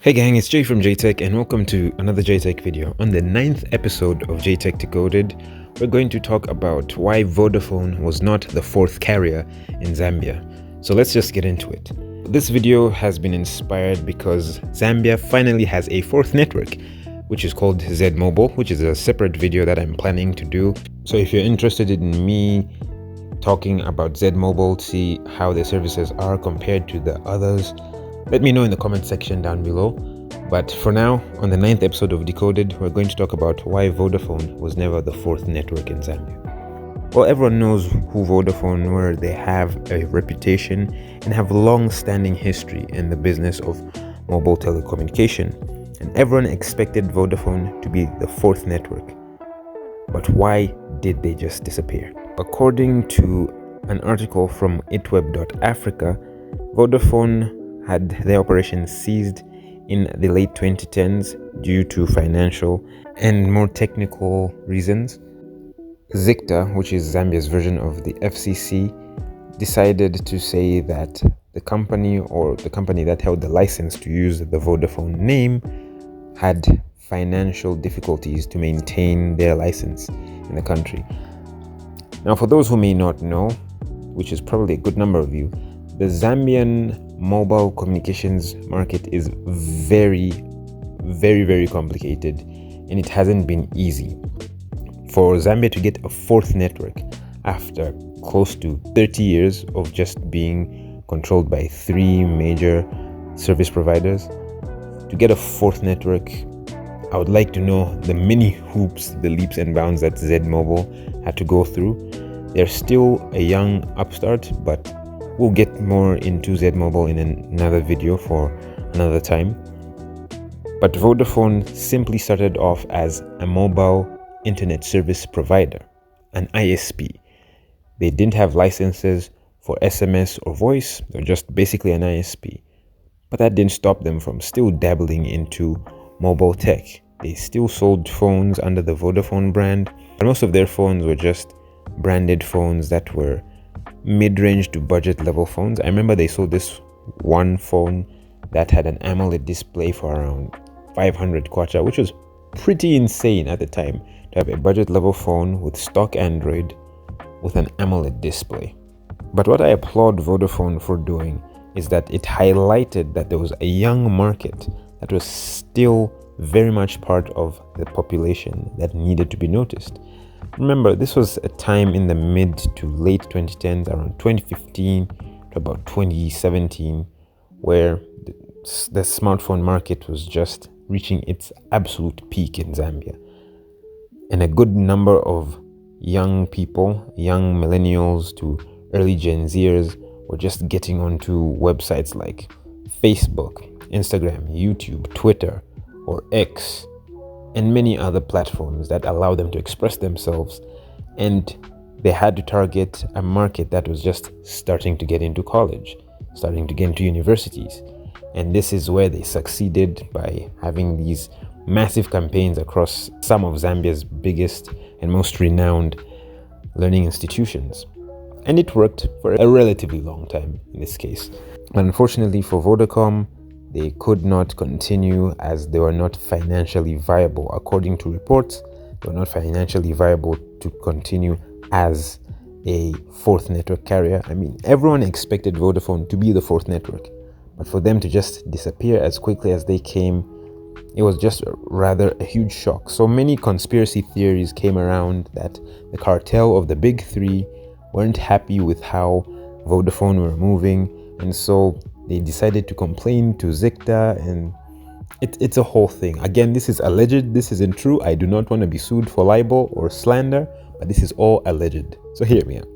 Hey gang, it's Jay from JTech and welcome to another JTech video. On the 9th episode of JTech Decoded, we're going to talk about why Vodafone was not the fourth carrier in Zambia. So let's just get into it. This video has been inspired because Zambia finally has a fourth network, which is called Z Mobile, which is a separate video that I'm planning to do. So if you're interested in me talking about Z Mobile, see how their services are compared to the others, let me know in the comment section down below. But for now, on the 9th episode of Decoded, we're going to talk about why Vodafone was never the fourth network in Zambia. Well, everyone knows who Vodafone were. They have a reputation and have a long-standing history in the business of mobile telecommunication. And everyone expected Vodafone to be the fourth network. But why did they just disappear? According to an article from itweb.africa, Vodafone had their operations seized in the late 2010s due to financial and more technical reasons. ZICTA, which is Zambia's version of the FCC, decided to say that the company that held the license to use the Vodafone name had financial difficulties to maintain their license in the country. Now, for those who may not know, which is probably a good number of you, the Zambian mobile communications market is very complicated, and it hasn't been easy. For Zambia to get a fourth network after close to 30 years of just being controlled by three major service providers, to get a fourth network, I would like to know the many hoops, the leaps and bounds that Z Mobile had to go through. They're still a young upstart, but we'll get more into Z Mobile in another video for another time. But Vodafone simply started off as a mobile internet service provider, an ISP. They didn't have licenses for SMS or voice. They're just basically an ISP. But that didn't stop them from still dabbling into mobile tech. They still sold phones under the Vodafone brand, and most of their phones were just branded phones that were mid-range to budget level phones. I remember they sold this one phone that had an AMOLED display for around 500 kwacha, which was pretty insane at the time to have a budget level phone with stock Android with an AMOLED display. But what I applaud Vodafone for doing is that it highlighted that there was a young market that was still very much part of the population that needed to be noticed. Remember, this was a time in the mid to late 2010s, around 2015 to about 2017, where the smartphone market was just reaching its absolute peak in Zambia. And a good number of young people, young millennials to early Gen Zers, were just getting onto websites like Facebook, Instagram, YouTube, Twitter, or X, and many other platforms that allow them to express themselves. And they had to target a market that was just starting to get into college, starting to get into universities. And this is where they succeeded by having these massive campaigns across some of Zambia's biggest and most renowned learning institutions. And it worked for a relatively long time in this case. Unfortunately for Vodacom, they could not continue as they were not financially viable. According to reports, they were not financially viable to continue as a fourth network carrier. I mean, everyone expected Vodafone to be the fourth network, but for them to just disappear as quickly as they came, it was just rather a huge shock. So many conspiracy theories came around that the cartel of the big three weren't happy with how Vodafone were moving, and so they decided to complain to ZICTA, and it's a whole thing. Again, this is alleged, this isn't true. I do not want to be sued for libel or slander, but this is all alleged. So hear me out.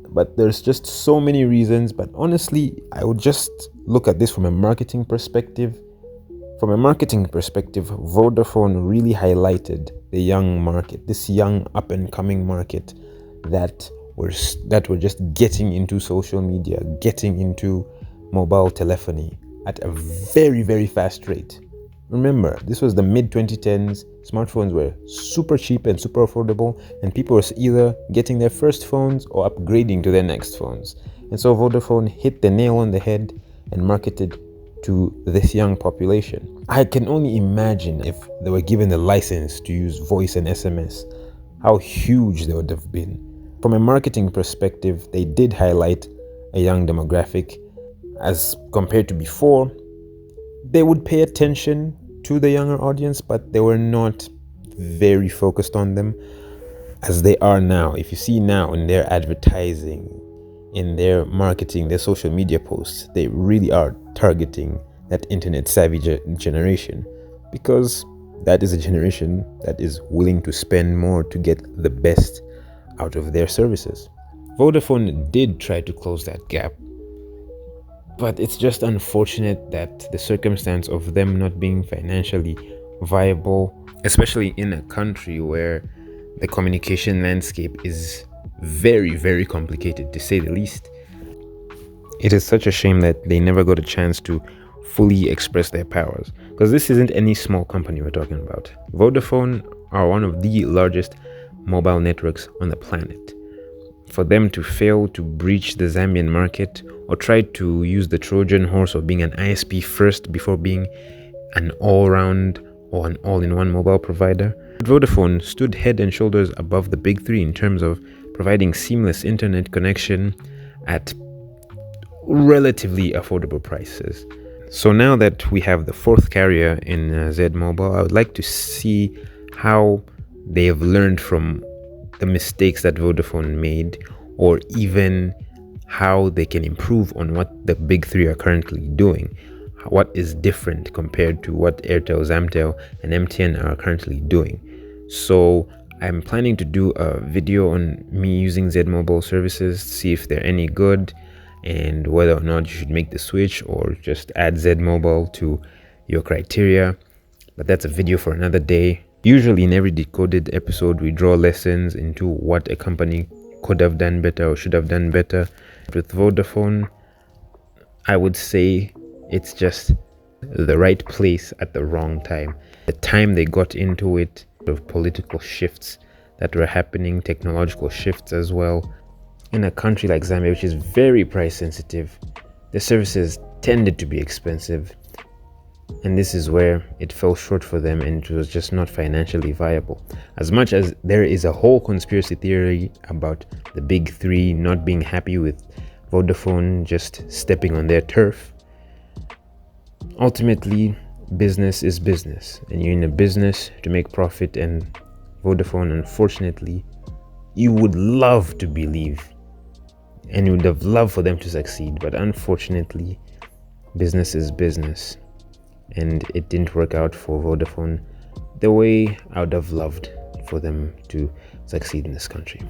But there's just so many reasons, but honestly, I would just look at this from a marketing perspective. From a marketing perspective, Vodafone really highlighted the young market, this young up-and-coming market that were just getting into social media, getting into mobile telephony at a very fast rate. Remember, this was the mid-2010s. Smartphones were super cheap and super affordable, and people were either getting their first phones or upgrading to their next phones. And so Vodafone hit the nail on the head and marketed to this young population. I can only imagine if they were given the license to use voice and SMS, how huge they would have been. From a marketing perspective, they did highlight a young demographic. As compared to before, they would pay attention to the younger audience, but they were not very focused on them as they are now. If you see now in their advertising, in their marketing, their social media posts, they really are targeting that internet savvy generation, because that is a generation that is willing to spend more to get the best out of their services. Vodafone did try to close that gap, but it's just unfortunate that the circumstance of them not being financially viable, especially in a country where the communication landscape is very, very complicated, to say the least. It is such a shame that they never got a chance to fully express their powers, because this isn't any small company we're talking about. Vodafone are one of the largest mobile networks on the planet. For them to fail to breach the Zambian market, or try to use the Trojan horse of being an ISP first before being an all-round or an all-in-one mobile provider, Vodafone stood head and shoulders above the big three in terms of providing seamless internet connection at relatively affordable prices. So now that we have the fourth carrier in Z Mobile, I would like to see how they have learned from the mistakes that Vodafone made, or even how they can improve on what the big three are currently doing. What is different compared to what Airtel, Zamtel, and MTN are currently doing. So I'm planning to do a video on me using Z Mobile services, see if they're any good, and whether or not you should make the switch or just add Z Mobile to your criteria. But that's a video for another day. Usually in every Decoded episode, we draw lessons into what a company could have done better or should have done better. With Vodafone, I would say it's just the right place at the wrong time. The time they got into it, of political shifts that were happening, technological shifts as well. In a country like Zambia, which is very price sensitive, the services tended to be expensive, and this is where it fell short for them, and it was just not financially viable. As much as there is a whole conspiracy theory about the big three not being happy with Vodafone just stepping on their turf, ultimately business is business, and you're in a business to make profit. And Vodafone, unfortunately, you would love to believe and you would have loved for them to succeed, but unfortunately business is business, and it didn't work out for Vodafone the way I would have loved for them to succeed in this country.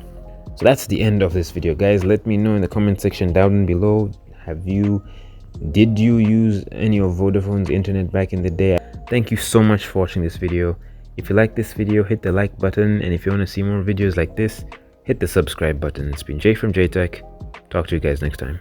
So that's the end of this video, guys. Let me know in the comment section down below, did you use any of Vodafone's internet back in the day? Thank you so much for watching this video. If you like this video, hit the like button, and if you want to see more videos like this, hit the subscribe button. It's been Jay from JTech. Talk to you guys next time.